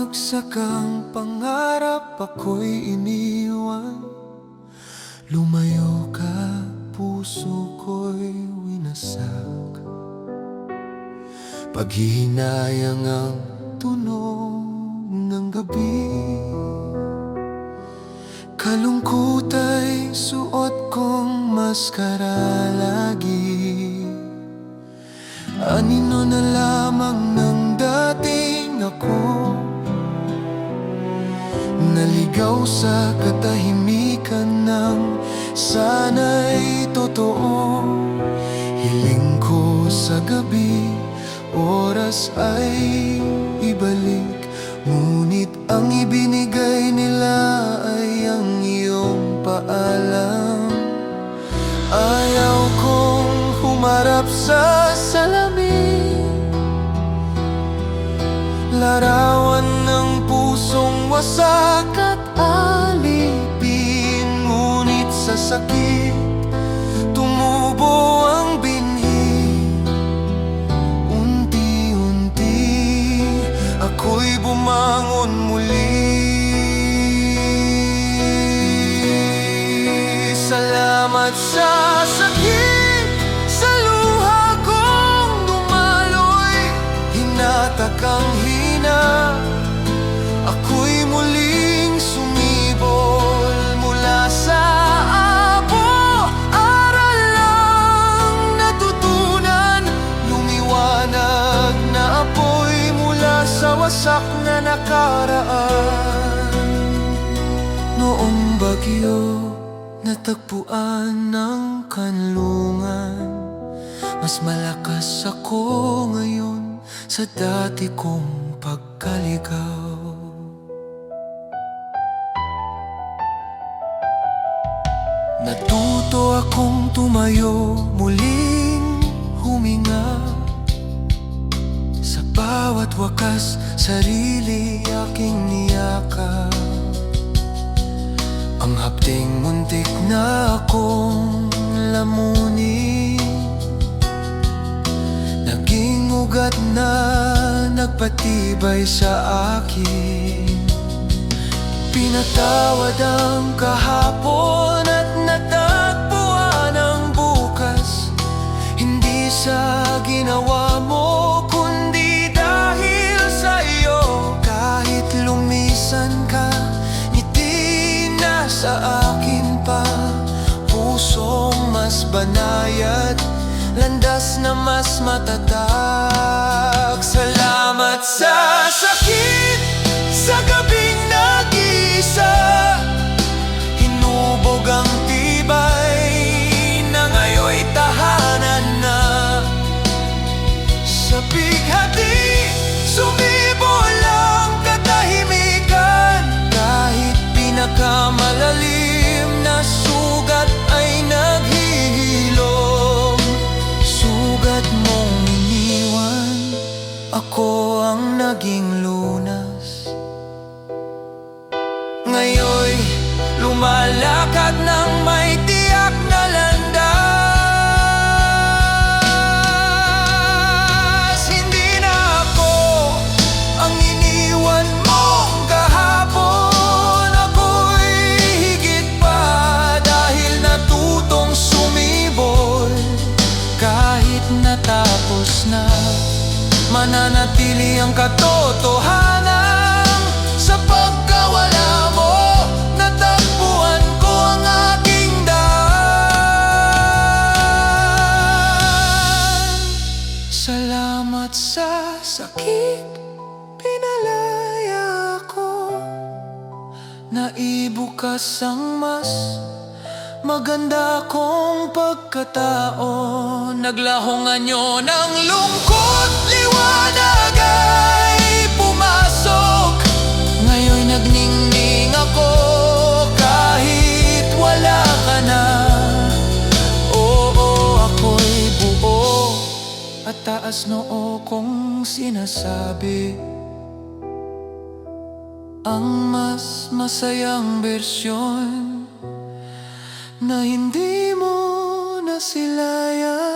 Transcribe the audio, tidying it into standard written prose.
Bumagsak ang pangarap, ako'y iniwan. Lumayo ka, puso ko'y winasak. Paghihinayang ang tunog ng gabi. Kalungkot ay suot kong maskara lagi. Anino na lamang ng dating ako, naligaw sa katahimikan ng sana'y totoo. Hiling ko sa gabi, oras ay ibalik, ngunit ang ibinigay nila ay ang iyong paalam. Ayaw kong humarap sa salamin, larawan ng pusong wasak at alipin. Ngunit sa sakit, tumubo ang binhi. Unti-unti, ako'y bumangon muli. Salamat sa sakit, sa luha kong dumaloy. Hinatak ang hina, ako'y muling sumibol mula sa abo. Aral lang natutunan, lumiwanag na apoy mula sa wasak na nakaraan. Noong bagyo, natagpuan ng kanlungan. Mas malakas ako ngayon sa dati kong pagkaligaw. Natuto akong tumayo, muling huminga. Sa bawat wakas, sarili aking niyakap. Ang hapding muntik na akong lamunin, naging ugat na nagpatibay sa akin. Pinatawad ang kahapon at natagpuan ang bukas. Hindi sa ginawa mo, kundi dahil sa iyo. Kahit lumisan ka, sa akin pa, pusong mas banayad, landas na mas matatag. Salamat sa sakit, sa gabing nag-iisa. Hinubog ang tibay na ngayon'y tahanan na. Sa bighati, sumibol ang katahimikan. Kahit pinakamalalim na sugat ay naghihilom. Sugat mong iniwan, ako ang naging lunas. Ngayon'y lumalakad ng may tiyak na landas. Hindi na ako ang iniwan mong kahapon. Ako'y higit pa, dahil natutong sumibol. Kahit natapos na, mananatili ang katotohanan. Sa pagkawala mo, natagpuan ko ang aking daan. Salamat sa sakit, pinalaya ko. Naibukas ang mas maganda kong pagkatao. Naglahong anyo ng lungkot, liwanag ay pumasok. Ngayon'y nagningning ako, kahit wala ka na. Oo, ako'y buo at taas noo kong sinasabi. Ang mas masayang bersyon na hindi mo nasilayan.